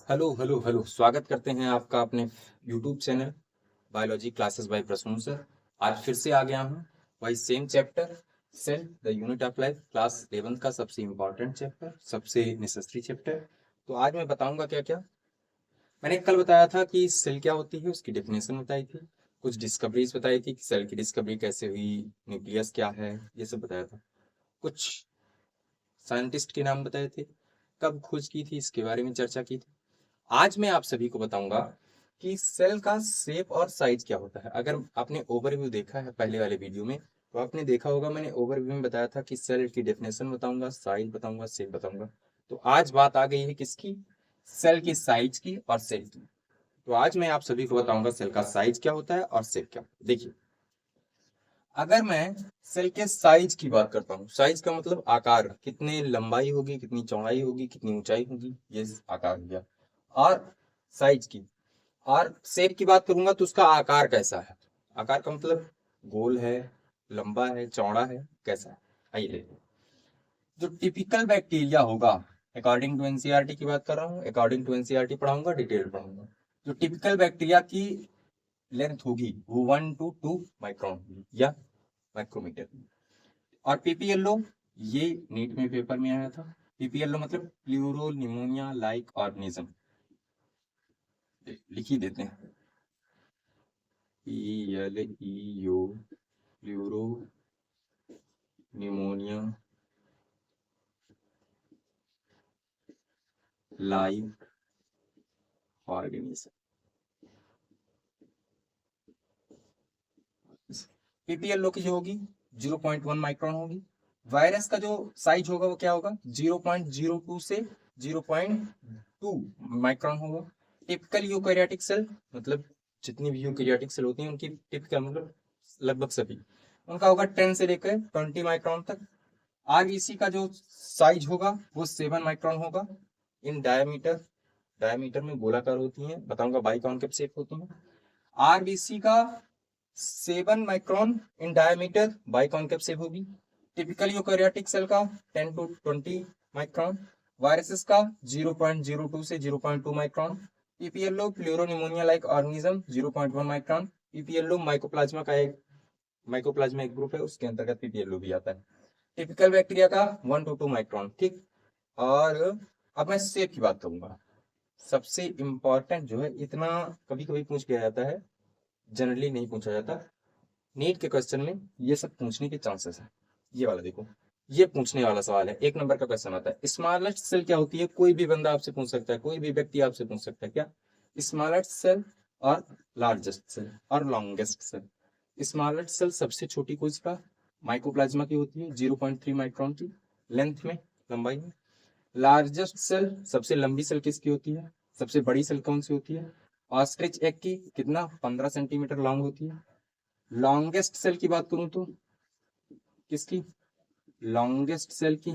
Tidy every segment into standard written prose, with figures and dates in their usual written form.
Hello hello hello, स्वागत करते हैं आपका अपने YouTube channel biology classes by Prasoon sir. आज फिर से आ गया हूँ। वही same chapter, cell the unit of life, class 11 का सबसे इम्पोर्टेंट चैप्टर, सबसे नेसेसरी चैप्टर। तो आज मैं बताऊंगा क्या क्या। मैंने कल बताया था कि सेल क्या होती है, उसकी डेफिनेशन बताई थी, कुछ डिस्कवरीज बताई थी कि सेल की डिस्कवरी कैसे हुई, न्यूक्लियस क्या है, ये सब बताया था। कुछ साइंटिस्ट के नाम बताए थे, कब खोज की थी इसके बारे में चर्चा की थी। आज मैं आप सभी को बताऊंगा कि सेल का शेप और साइज क्या होता है। अगर आपने ओवरव्यू देखा है पहले वाले वीडियो में, तो आपने देखा होगा मैंने ओवरव्यू में बताया था कि सेल की डेफिनेशन बताऊंगा, साइज बताऊंगा, शेप बताऊंगा। तो आज बात आ गई है किसकी? सेल की साइज की और शेप की। तो आज मैं आप सभी को बताऊंगा सेल का साइज क्या होता है और शेप क्या। देखिए, अगर मैं सेल के साइज की बात करता हूँ, साइज का मतलब आकार, कितनी लंबाई होगी, कितनी चौड़ाई होगी, कितनी ऊंचाई होगी, ये आकार हो गया। और साइज की और शेप की बात करूंगा तो उसका आकार कैसा है। आकार का मतलब गोल है, लंबा है, चौड़ा है, कैसा है। आइए देखते हैं। जो टिपिकल बैक्टीरिया होगा, अकॉर्डिंग टू एनसीईआरटी की बात कर रहा हूँ, अकॉर्डिंग टू एनसीईआरटी पढ़ाऊंगा, डिटेल पढ़ाऊंगा। जो टिपिकल बैक्टीरिया की लेंथ होगी वो 1 to 2 माइक्रोन होगी या माइक्रोमीटर। और पीपीएलओ, ये नीट में पेपर में आया था। पीपीएलओ मतलब प्लूरो निमोनिया लाइक ऑर्गेनिज्म, लिख ही देते हैं। PLEO, pleuro pneumonia like organism. PPLO की जो होगी 0.1 माइक्रोन होगी। वायरस का जो साइज होगा वो क्या होगा, 0.02 से 0.2 माइक्रोन होगा। टिपिकल यूकैरियोटिक सेल मतलब जितनी भी यूकैरियोटिक सेल होती हैं उनकी टिपिकल मतलब लगभग सभी, उनका होगा 10 से लेकर 20 माइक्रोन तक। आरबीसी का जो साइज होगा वो 7 माइक्रोन होगा इन डायमीटर। डायमीटर में गोलाकार होती हैं, बताऊंगा बाइकॉन्केव शेप होती हैं। आरबीसी का 7 माइक्रोन इन डायमीटर, बाइकॉन्केव शेप होगी। टिपिकल यूकैरियोटिक सेल का 10 to 20 माइक्रोन। वायरसेस का 0.02 से 0.2 micron. PPLO pleuropneumonia like organism 0.1 micron. PPLO mycoplasma का एक, माइकोप्लाज्मा एक ग्रुप है, उसके अंतर्गत पीपीएलओ भी आता है। टिपिकल बैक्टीरिया का 1 to 2 माइक्रोन, ठीक। और अब मैं शेप की बात करूंगा। सबसे इंपॉर्टेंट जो है, इतना कभी कभी पूछ लिया जाता है, जनरली नहीं पूछा जाता। नीट के क्वेश्चन में ये सब पूछने के चांसेस है। ये वाला देखो, ये पूछने वाला सवाल है, 1 नंबर का क्वेश्चन आता है। स्मॉलेस्ट सेल क्या होती है, कोई भी बंदा आपसे पूछ सकता है, कोई भी व्यक्ति आपसे पूछ सकता है। क्या? स्मॉलेस्ट सेल और लार्जेस्ट सेल और लॉन्गेस्ट सेल। स्मॉलेस्ट सेल सबसे छोटी कोशिका माइकोप्लाज्मा की होती है, 0.3 माइक्रोन की लेंथ में, लंबाई में। लार्जेस्ट सेल सबसे लंबी सेल किसकी होती है, सबसे बड़ी सेल कौन सी होती है? ऑस्ट्रिच एग की, कितना, 15 सेंटीमीटर लॉन्ग होती है। लॉन्गेस्ट सेल की बात करूं तो किसकी, लॉन्गेस्ट सेल की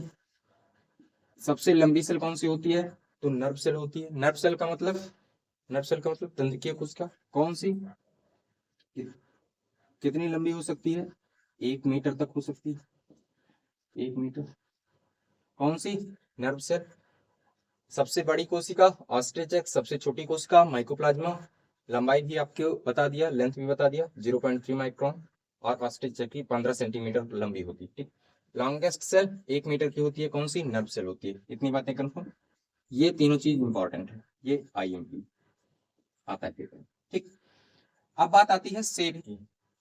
सबसे लंबी सेल कौन सी होती है? तो नर्व सेल होती है। नर्व सेल का मतलब, नर्व सेल का मतलब तंत्रिका कोशिका, कौन सी, कि, कितनी लंबी हो सकती है? 1 मीटर तक हो सकती है, 1 मीटर। कौन सी? Nerve cell. सबसे बड़ी कोशिका ऑस्ट्रिच एग, सबसे छोटी कोशिका माइकोप्लाज्मा। लंबाई भी आपको बता दिया, लेंथ भी बता दिया, 0.3 माइक्रोन। और ऑस्ट्रिच एग की 15 सेंटीमीटर लंबी होती है, ठीक। लॉन्गेस्ट सेल 1 मीटर की होती है, कौन सी? नर्व सेल होती है। इतनी बातें कंफर्म। ये तीनों चीज इंपॉर्टेंट है, ये आईएमपी आता है पेपर में, ठीक। अब बात आती है शेप की,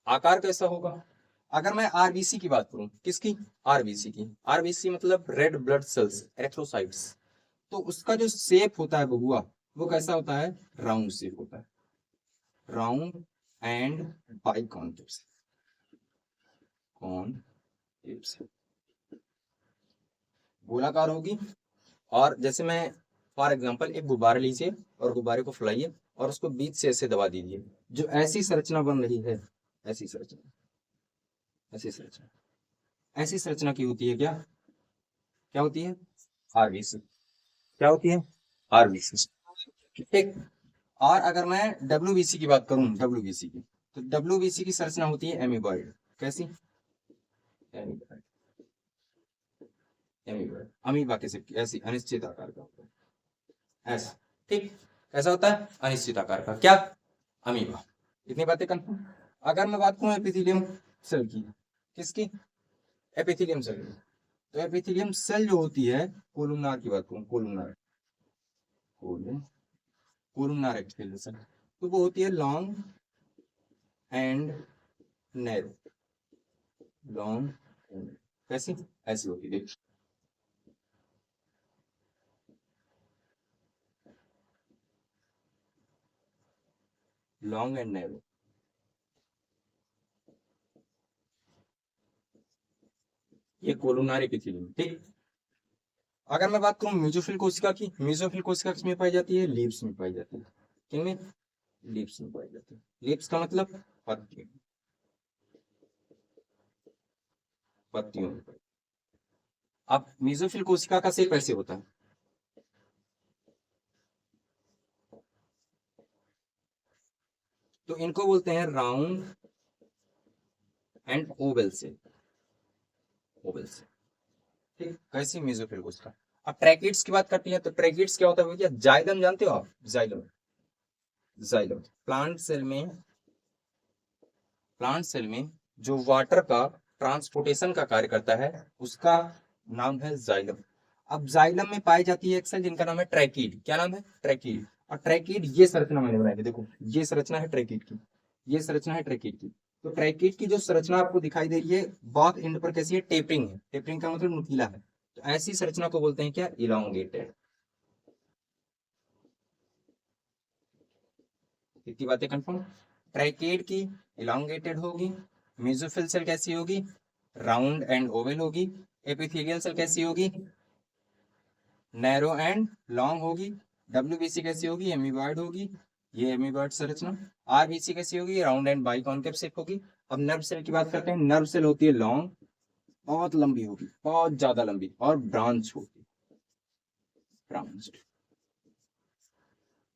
आकार कैसा होगा। अगर मैं आरबीसी की बात करूं, किसकी? आरबीसी की। आरबीसी मतलब रेड ब्लड सेल्स, एरिथ्रोसाइट्स। तो उसका जो शेप होता है बहुआ, वो कैसा होता है? राउंड शेप होता है, round and biconcave shape, concave shape, गोलाकार होगी। और जैसे मैं फॉर एग्जांपल एक गुब्बारा लीजिए और गुब्बारे को फुलाइए और उसको बीच से ऐसे दबा दीजिए, जो ऐसी संरचना बन रही है, ऐसी संरचना, ऐसी संरचना, ऐसी संरचना की होती है क्या? क्या होती है? आरबीसी। क्या होती है? आरबीसी, ठीक। और अगर मैं डब्ल्यूबीसी की बात करूं, डब्ल्यूबीसी की, तो डब्ल्यूबीसी की संरचना होती है एमीबॉइड। कैसी? एमीबॉइड, एमीबॉइड, अमीबा के शेप की, ऐसी अनिश्चित आकार का होता है, ऐसा। ठीक, कैसा होता है अनिश्चित आकार का, क्या अमीबा। इतनी बातें कंफर्म। अगर मैं बात करूं एपिथेलियम सेल की, किसकी, एपिथेलियम सेल की, तो एपिथेलियम सेल जो होती है, कोलुमनार की बात करूं, कोलुमनार, कोलुमनार एपिथेलियम सेल, तो वो होती है लॉन्ग एंड नैरो, लॉन्ग, कैसी, ऐसी होती है, देख, लॉन्ग एंड नैरो, ये कोलुमनार एपिथेलियम। ठीक, अगर मैं बात करूं म्यूजोफिल कोशिका की, म्यूजोफिल कोशिका किसमें पाई जाती है, लीव्स में पाई जाती है, किनमें, लीव्स में पाई जाती है। लीव्स का मतलब पत्तियों, पत्तियों में। अब म्यूजोफिल कोशिका का शेप ऐसे होता है, तो इनको बोलते हैं राउंड एंड ओवल से, ओवल से। ठीक, कैसी म्यूजोफिल कोशिका। अब ट्रैकिड्स की बात करती है, तो ट्रैकिड्स क्या होता है भैया, जाइलम जानते हो आप, जाइलम, जाइलम प्लांट सेल में, प्लांट सेल में जो वाटर का ट्रांसपोर्टेशन का कार्य करता है, उसका नाम है जाइलम। अब जाइलम में पाई जाती है एक सेल जिनका नाम है ट्रैकीड, क्या नाम है, ट्रैकीड। और ट्रैकीड, ये संरचना मैंने बनाई है, देखो ये संरचना है ट्रैकीड की, ये संरचना है ट्रैकीड की। तो ट्रैकीड की जो संरचना आपको दिखाई दे रही है, बहुत एंड पर कैसी है, टेपरिंग है, टेपरिंग का मतलब नुकीला है, तो ऐसी संरचना को बोलते हैं क्या, इलांगेटेड। इतनी बातें कंफर्म। ट्राइकेड की इलांगेटेड होगी, मेसोफिल सेल कैसी होगी, राउंड एंड ओवल होगी, एपिथेलियल सेल कैसी होगी, नैरो एंड लॉन्ग होगी, डब्ल्यूबीसी कैसी होगी, एमीबॉयड होगी, ये एमीबॉयड संरचना। आरबीसी कैसी होगी, राउंड एंड बाइकॉन्केव शेप होगी। अब नर्व सेल की बात करते हैं, नर्व सेल होती है लॉन्ग, बहुत लंबी होगी, बहुत ज्यादा लंबी, और ब्रांच होगी, ब्रांच।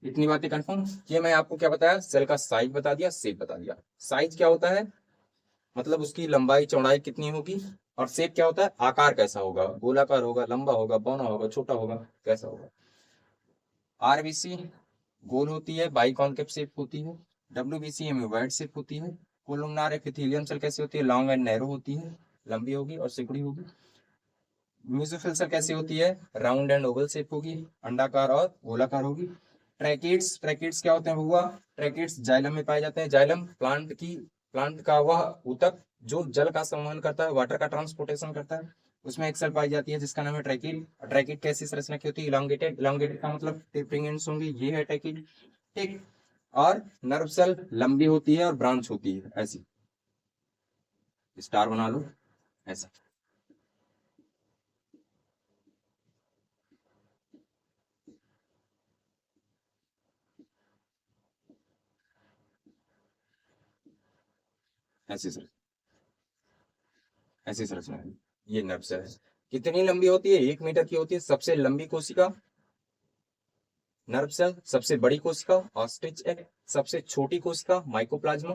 इतनी बातें कंफर्म। ये मैं आपको क्या बताया, सेल का साइज बता दिया, शेप बता दिया। साइज क्या होता है, मतलब उसकी लंबाई चौड़ाई कितनी होगी, और शेप क्या होता है, आकार कैसा होगा, गोलाकार होगा, लंबा होगा, बौना होगा, छोटा होगा, कैसा होगा। आरबीसी गोल होती है, बाइकॉन्केव शेप होती है, डब्ल्यूबीसी एम्यूबॉयड शेप होती है, कोलुमनार एपिथेलियम सेल कैसी होती है, लॉन्ग एंड नैरो होती है, लंबी होगी और सिकुड़ी होगी। म्यूजोफिल सेल कैसी होती है, राउंड एंड ओवल शेप होगी, अंडाकार और गोलाकार होगी। ट्रैकिड्स, ट्रैकिड्स क्या होते हैं हुआ, ट्रैकिड्स जाइलम में पाए जाते हैं। जाइलम प्लांट की, प्लांट का वह ऊतक जो जल का संवहन करता है, वाटर का ट्रांसपोर्टेशन करता है, उसमें एक सेल पाई जाती है जिसका नाम है ट्रैकिड। ट्रैकिड कैसी संरचना की होती है, इलांगेटेड, इलांगेटेड का मतलब टेपरिंग एंड्स होंगे, ये है ट्रैकिड। ठीक, और नर्व सेल लंबी होती है और ब्रांच होती है, ऐसी स्टार बना लो, ऐसा। ऐसी सर, ऐसी संरचना है, ये नर्व सेल है। कितनी लंबी होती है, 1 मीटर की होती है, सबसे लंबी कोशिका नर्व सेल, सबसे बड़ी कोशिका ऑस्ट्रिच एग, सबसे छोटी कोशिका माइकोप्लाज्मा।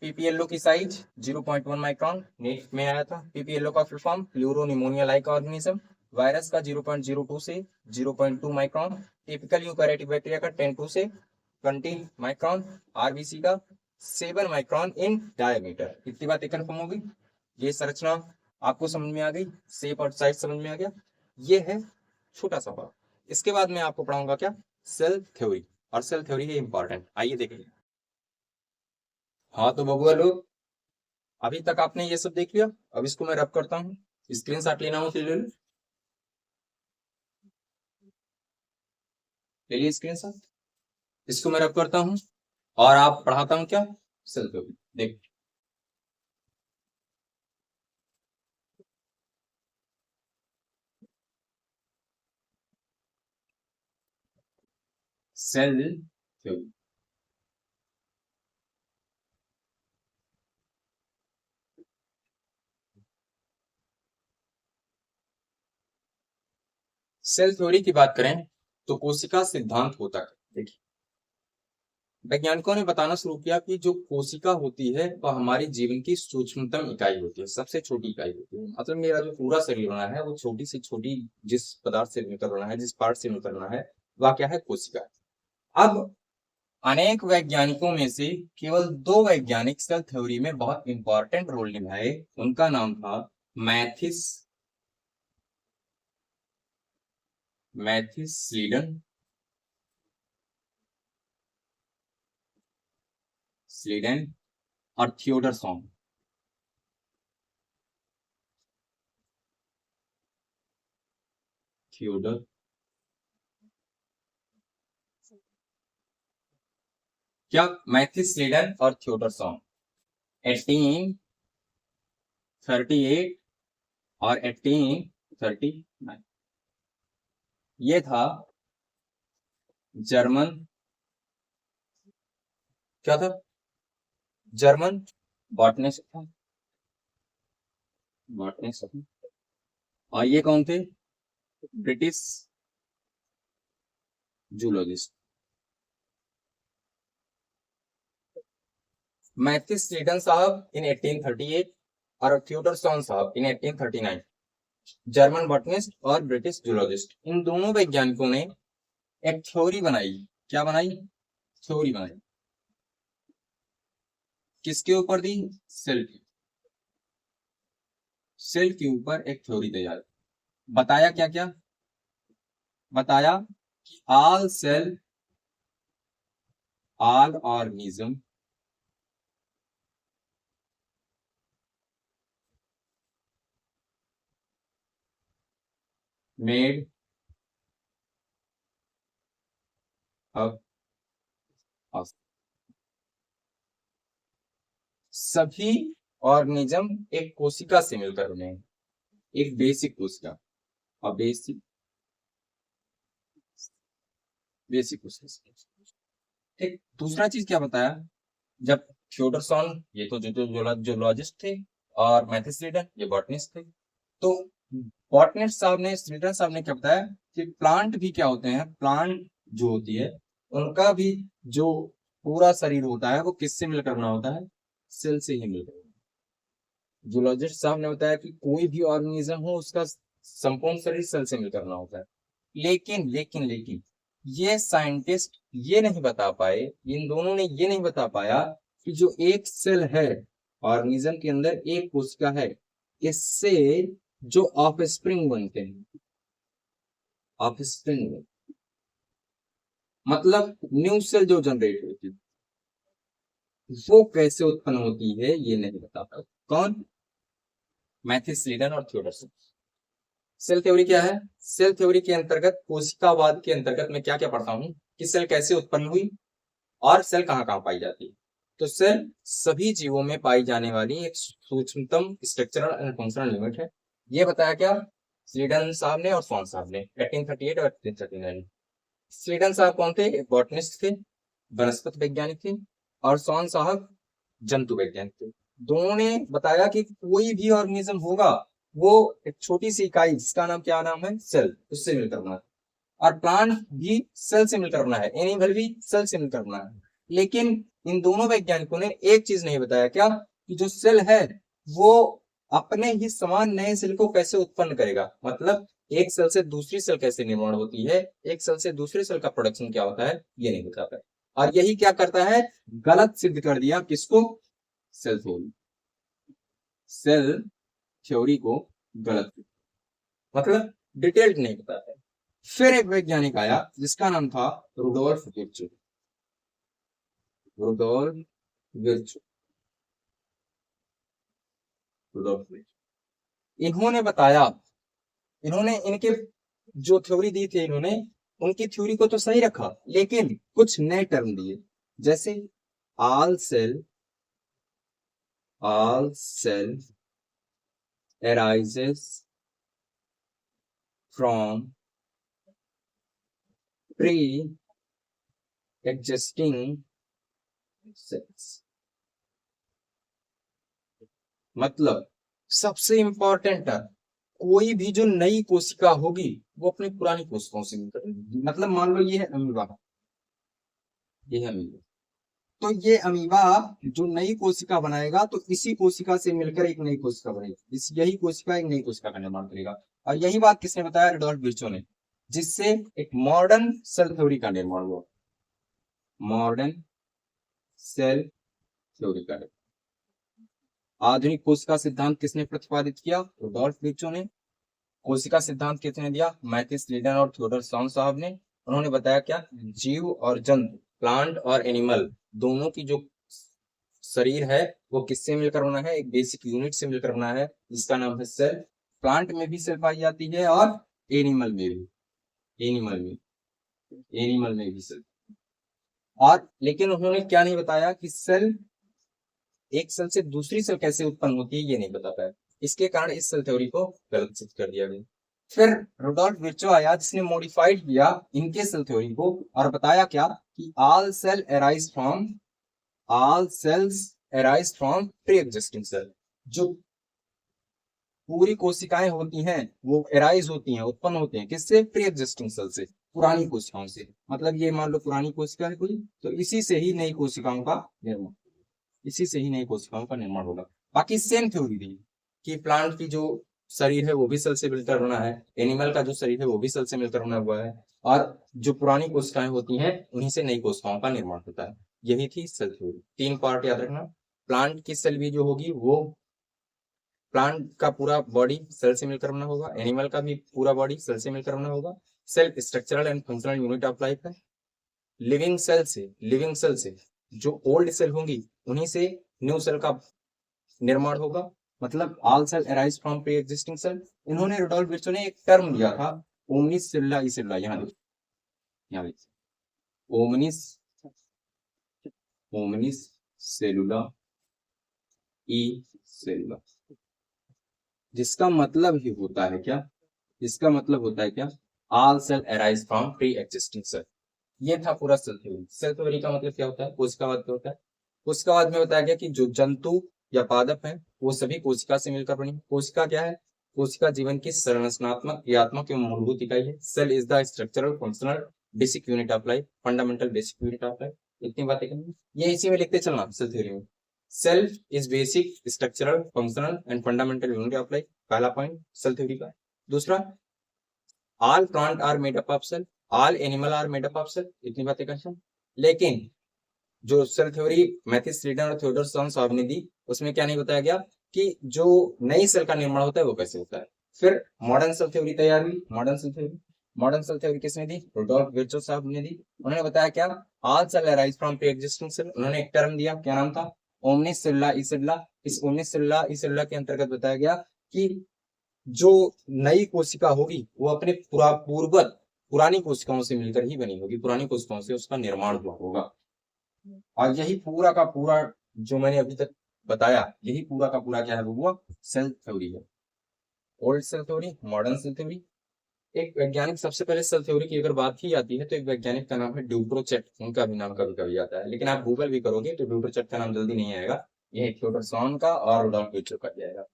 पीपीएलओ की साइज 0.1 माइक्रोन, नेट में आया था। पीपीएलओ का full form pleuro pneumonia like organism. Virus का 0.02 से 0.2 माइक्रोन। टिपिकल यूकैरियोटिक बैक्टीरिया का 10 टू से 20 माइक्रोन। आरबीसी का 7 माइक्रोन इन डायमीटर। इतनी बातें कंफर्म हो गई, ये संरचना आपको समझ में आ गई, शेप और साइज समझ में आ गया। ये है छोटा सा पार्ट। इसके बाद मैं आपको पढ़ाऊंगा क्या, सेल थ्योरी, और सेल थ्योरी है इंपॉर्टेंट, आइए देखिए। हाँ तो बबुआ लोग, अभी तक आपने ये सब देख लिया, अब इसको मैं रब करता हूँ, स्क्रीन शॉट लेना हो तो ले लो, ले लिया स्क्रीन शॉट। इसको मैं रब करता हूँ और आप पढ़ाता हूँ क्या, सेल थ्योरी। देख, सेल थ्योरी, सेल थ्योरी की बात करें तो कोशिका सिद्धांत होता है। देखिए, वैज्ञानिकों ने बताना शुरू किया कि जो कोशिका होती है वह हमारे जीवन की सूक्ष्मतम इकाई होती है, सबसे छोटी इकाई होती है। मतलब मेरा जो पूरा शरीर बना है वो छोटी से छोटी, जिस पदार्थ से मिलकर बना है, जिस पार्ट से मिलकर बना है, वह क्या है, कोशिका। अब अनेक वैज्ञानिकों में से केवल 2 वैज्ञानिक सेल थ्योरी में बहुत इंपॉर्टेंट रोल निभाए। उनका नाम था मैथिस स्लीडन और थियोडर सॉन। क्या, मैथिस स्लीडन और थियोडर सॉन 1838 और 1839। ये था जर्मन, क्या था, जर्मन बॉटनिस्ट था, और ये कौन थे, ब्रिटिश जूलॉजिस्ट। मैथिस स्लीडन साहब इन 1838 और थियोडर सॉन साहब इन 1839, जर्मन बॉटनिस्ट और ब्रिटिश जूलॉजिस्ट। इन दोनों वैज्ञानिकों ने एक थ्योरी बनाई। क्या बनाई, थ्योरी बनाई। किसके ऊपर दी, सेल के ऊपर एक थ्योरी तैयार। बताया क्या क्या, बताया कि all organism made up of, सभी ऑर्गेनिज्म एक कोशिका से मिलकर बने हैं, एक बेसिक कोशिका। और बेसिक कोशिका, ठीक। दूसरा चीज क्या बताया, जब थियोडर सॉन, ये तो जो जूलॉजिस्ट थे, और मैथिस स्लीडन ये बॉटनिस्ट थे, तो बॉटनिस्ट साहब ने, स्लीडन साहब ने क्या बताया कि प्लांट भी क्या होते हैं, प्लांट जो होती है उनका भी जो पूरा शरीर होता है वो किससे मिलकर बना होता है, सेल से ही मिलकर। जूलॉजिस्ट साहब ने बताया कि कोई भी ऑर्गेनिज्म हो उसका संपूर्ण शरीर सेल से मिलकर बना होता है। लेकिन ये साइंटिस्ट ये नहीं बता पाए, इन दोनों ने ये नहीं बता पाया कि जो एक सेल है ऑर्गेनिज्म के अंदर, एक कोशिका है, इससे जो ऑफस्प्रिंग बनते हैं, ऑफस्प्रिंग मतलब न्यू सेल जो जनरेट होती है, वो कैसे उत्पन्न होती है ये नहीं बता पाए। कौन, मैथिस स्लीडन और थियोडर सॉन। सेल थ्योरी क्या है, सेल थ्योरी के अंतर्गत, कोशिकावाद के अंतर्गत मैं क्या क्या पढ़ता हूँ कि सेल कैसे उत्पन्न हुई और सेल कहाँ कहाँ पाई जाती है। तो सेल सभी जीवों में पाई जाने वाली एक सूक्ष्मतम स्ट्रक्चरल एंड फंक्शनल यूनिट है। ये बताया क्या, स्लीडन साहब ने और सॉन साहब ने 1838 और 1839। स्लीडन साहब कौन थे, बॉटनिस्ट थे, वनस्पति वैज्ञानिक थे, और सॉन साहब जंतु वैज्ञानिक थे। दोनों ने बताया कि कोई भी ऑर्गेनिज्म होगा वो एक छोटी सी इकाई जिसका नाम क्या नाम है, सेल, उससे मिलकर बना है। और प्लांट भी सेल से मिलकर बना है, एनिमल भी सेल से मिलकर बना है। लेकिन इन दोनों वैज्ञानिकों ने एक चीज नहीं बताया, क्या, कि जो सेल है वो अपने ही समान नए सेल को कैसे उत्पन्न करेगा। मतलब एक सेल से दूसरी सेल कैसे निर्माण होती है, एक सेल से दूसरे सेल का प्रोडक्शन क्या होता है, ये नहीं बताता है। और यही क्या करता है, गलत सिद्ध कर दिया किसको, सेल थ्योरी को गलत, मतलब डिटेल्ड नहीं बताता है। फिर एक वैज्ञानिक आया जिसका नाम था रुडोल्फ विर्चो। इन्होंने बताया, इन्होंने इनके जो थ्योरी दी थी, इन्होंने उनकी थ्योरी को तो सही रखा, लेकिन कुछ नए टर्म दिए, जैसे all cell arises from pre-existing cells। मतलब सबसे इंपॉर्टेंट है, कोई भी जो नई कोशिका होगी वो अपनी पुरानी कोशिकाओं से मिलकर, मतलब मान लो ये है अमीबा, ये है अमीबा, तो ये अमीबा जो नई कोशिका बनाएगा तो इसी कोशिका से मिलकर एक नई कोशिका बनेगी, यही कोशिका एक नई कोशिका का निर्माण करेगा। और यही बात किसने बताया, रुडोल्फ विर्चो ने। जिससे एक मॉडर्न सेल थ्योरी का निर्माण हुआ। मॉडर्न सेल थ्योरी का आधुनिक कोशिका सिद्धांत किसने प्रतिपादित किया? रुडोल्फ विर्चो ने। कोशिका सिद्धांत किसने दिया? मैथिस लीडन और थियोडर सॉन साहब ने। उन्होंने बताया क्या? जीव और जंतु, प्लांट और एनिमल, दोनों की जो शरीर है वो किससे मिलकर बना है? एक बेसिक यूनिट से मिलकर बना है जिसका नाम है सेल। प्लांट में भी सेल पाई जाती है और एनिमल में भी, एनिमल में भी सेल। और लेकिन उन्होंने क्या नहीं बताया कि सेल, एक सेल से दूसरी सेल कैसे उत्पन्न होती है, ये नहीं बता पाया। इसके कारण इस सेल थ्योरी को गलत सिद्ध कर दिया गया। फिर रुडोल्फ विर्चो आया जिसने मॉडिफाइड किया इनके सेल थ्योरी को और बताया क्या कि all cells arise from pre existing cell. जो पूरी कोशिकाएं होती हैं वो अराइज होती हैं, उत्पन्न होते हैं किससे? प्री एग्जिस्टिंग सेल से, पुरानी कोशिकाओं से। मतलब ये मान लो पुरानी कोशिका है कोई, तो इसी से ही नई कोशिकाओं का निर्माण होगा। बाकी सेम थ्योरी थी कि प्लांट की जो शरीर है वो भी सेल से मिलकर बना है, एनिमल का जो शरीर है वो भी सेल से मिलकर बना हुआ है, और जो पुरानी कोशिकाएं होती हैं उन्हीं से नई कोशिकाओं का निर्माण होता है। यही थी सेल थ्योरी। 3 पार्ट याद रखना। प्लांट की सेल भी जो होगी वो, प्लांट का पूरा बॉडी सेल से मिलकर बना होगा, एनिमल का भी पूरा बॉडी सेल से मिलकर बना होगा। Cell structural and functional unit of life है। लिविंग सेल से जो ओल्ड सेल होंगी उन्हीं से न्यू सेल का निर्माण होगा। मतलब all cell arise from pre existing cell. इन्होंने रुडोल्फ विर्चो ने एक टर्म दिया था ओमनिस सेलुला ई सेलुला। यहाँ ओमनिस सेलुला ई सेलुला, जिसका मतलब ही होता है क्या? All cell arise from pre existing cell. ये था पूरा सेल थ्योरी। सेल थ्योरी का मतलब क्या होता है? कोशिकावाद क्या होता है? कोशिकावाद में बताया गया कि जो जंतु या पादप है वो सभी कोशिका से मिलकर बनी। कोशिका क्या है? कोशिका जीवन की संरचनात्मक, क्रियात्मक एवं मूलभूत इकाई है। Cell is the structural functional basic unit of life, fundamental basic unit of life. इतनी बातें करनी, ये इसी में लिखते चलना सेल थ्योरी में। Cell is basic structural functional and fundamental unit of life, पहला पॉइंट सेल थ्योरी का। दूसरा, all plant are made up of cell, all animal are made up of cell. इतनी बातें करना। लेकिन जो सेल थ्योरी मैथिस लीडन और थियोडर सॉन साहब ने दी उसमें क्या नहीं बताया गया कि जो नई सेल का निर्माण होता है वो कैसे होता है। फिर मॉडर्न सेल थ्योरी तैयार हुई। मॉडर्न सेल थ्योरी किसने दी? रुडोल्फ विर्चो साहब ने दी। उन्होंने बताया क्या? All cell arise from pre existing cell. उन्होंने एक टर्म दिया, क्या नाम था? ओमनिस सेलुला ई सेलुला। इस ओमनिस सेलुला ई सेलुला के अंतर्गत बताया गया कि जो नई कोशिका होगी वो अपने पुरानी कोशिकाओं से मिलकर ही बनी होगी, पुरानी कोशिकाओं से उसका निर्माण हुआ होगा। और यही पूरा का पूरा जो मैंने अभी तक बताया, यही पूरा का पूरा क्या है? वो सेल थ्योरी है। Old cell theory, modern cell theory. एक वैज्ञानिक, सबसे पहले सेल थ्योरी की अगर बात ही आती है तो एक वैज्ञानिक का नाम है ड्यूट्रोचेट। उनका भी नाम कभी कभी आता है, लेकिन आप गूगल भी करोगे तो ड्यूट्रोचेट का नाम जल्दी नहीं आएगा। यह थियोडर सॉन का और रुडोल्फ विर्चो का आएगा।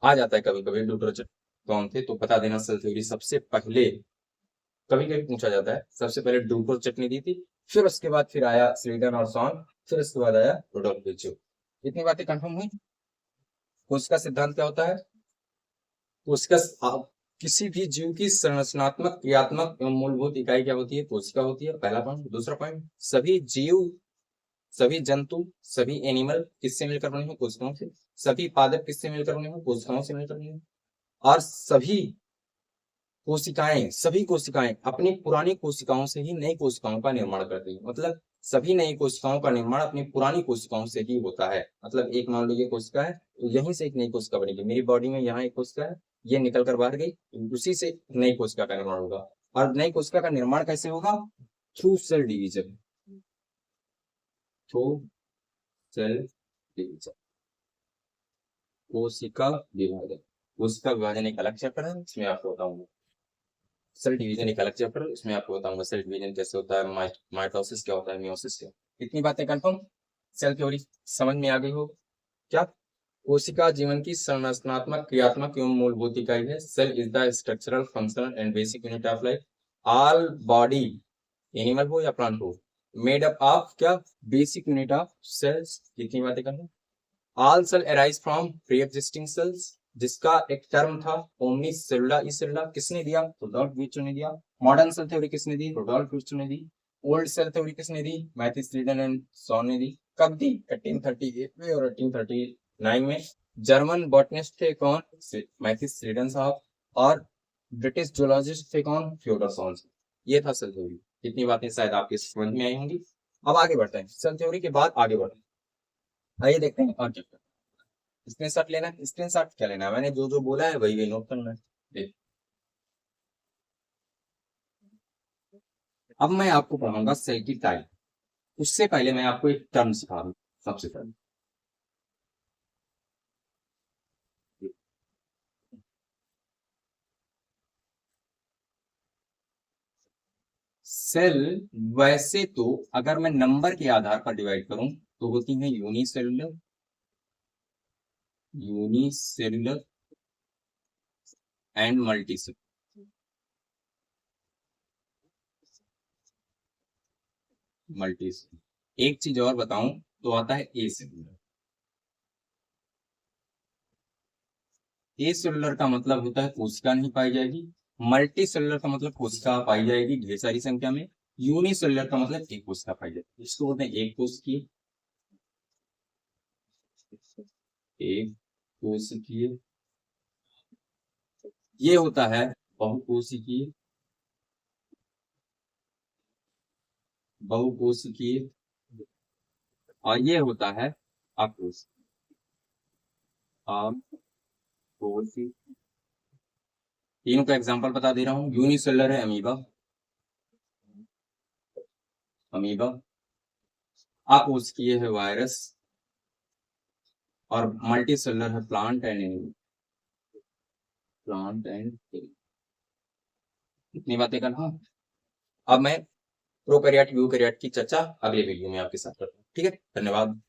आ जाता है कभी कभी ड्यूट्रोचेट कौन थे तो बता देना। सेल थ्योरी सबसे पहले कभी कभी पूछा जाता है, सबसे पहले ड्यूट्रोचेट ने दी थी, फिर उसके बाद फिर आया स्लीडन और सॉन, फिर उसके बाद आया रुडोल्फ विर्चो। इतनी बातें कंफर्म हुई। कोशिका सिद्धांत क्या होता है? कोशिका किसी भी जीव की संरचनात्मक, क्रियात्मक एवं मूलभूत इकाई क्या होती है? कोशिका होती है, पहला पॉइंट। दूसरा पॉइंट, सभी जीव, सभी जंतु, सभी एनिमल किससे मिलकर बने हैं? कोशिकाओं से। सभी पादप किससे मिलकर बने हैं? कोशिकाओं से मिलकर बने हैं। और सभी कोशिकाएं अपनी पुरानी कोशिकाओं से ही नई कोशिकाओं का निर्माण करती है। मतलब सभी नई कोशिकाओं का निर्माण अपनी पुरानी कोशिकाओं से ही होता है। मतलब एक मान लो ये कोशिका है तो यहीं से एक नई कोशिका बनेगी। मेरी बॉडी में यहाँ एक कोशिका है, ये निकल कर बाहर गई, उसी से नई कोशिका का निर्माण होगा। और नई कोशिका का निर्माण कैसे होगा? Through cell division. कोशिका विभाजन एक अलग चैप्टर है, इसमें आपको बताऊंगा। सेल डिवीजन एक अलग चैप्टर, इसमें आपको बताऊंगा सेल डिवीजन कैसे होता है, माइटोसिस क्या होता है, मियोसिस क्या। इतनी बातें कंफर्म। सेल थ्योरी समझ में आ गई हो क्या? कोशिका जीवन की संरचनात्मक, क्रियात्मक एवं मूलभूत इकाई है। Cell is the structural, functional and basic unit of life. All body, animal हो या प्लांट हो, मेड अप ऑफ क्या? Basic unit of cells. कितनी बातें करना। All cell arise from pre existing cells. जिसका एक टर्म था ओमनी सेलुला ई सेलुला, किसने दिया? रुडोल्फ विर्चो ने दिया। मॉडर्न सेल थ्योरी किसने दी? रुडोल्फ विर्चो ने दी। ओल्ड सेल थ्योरी किसने दी? मैथ्यू स्लीडन एंड सॉन ने दी। कब दी? 1838 में और 1839 में। जर्मन बॉटनिस्ट थे कौन? मैथ्यू स्लीडन साहब। और ब्रिटिश जूलॉजिस्ट थे कौन? फ्योडर सॉन्स। ये था सेल थ्योरी। इतनी बातें शायद आपके समझ में आई होंगी। अब आगे बढ़ते हैं, सेल थ्योरी के बाद आगे बढ़ते हैं। आइए देखते हैं और चैप्टर। स्क्रीनशॉट लेना है, स्क्रीनशॉट क्या लेना है, मैंने जो जो बोला है वही वही नोट करना है। देख, अब मैं आपको पढ़ाऊंगा सेल की टाइप। उससे पहले मैं आपको एक टर्म सिखा दूं। सबसे पहले सेल, वैसे तो अगर मैं नंबर के आधार पर डिवाइड करूं तो होती है unicellular, unicellular and multicellular. Multicellular एक चीज और बताऊं तो आता है ए सेलुलर। ए सेलुलर का मतलब होता है कोशिका नहीं पाई जाएगी। मल्टी सेलुलर का मतलब कोशिका पाई जाएगी ढेर सारी संख्या में। यूनिसेलुलर का मतलब एक कोशिका पाई जाएगी। इसको बोलते हैं एक कोशिकीय, एक कोशिकीय। ये होता है बहुकोशिकीय, बहुकोशिकीय। और ये होता है अकोशिकीय, अकोशिकीय। तीनों का एग्जांपल बता दे रहा हूँ। यूनिसेलुलर है अमीबा, अमीबा। अकोशिकीय है वायरस। और मल्टी सेलुलर है plant and animal, plant and. इतनी बातें करना। अब मैं प्रोकैरियोट यूकैरियोट की चर्चा अगले वीडियो में आपके साथ करता हूँ। ठीक है, धन्यवाद।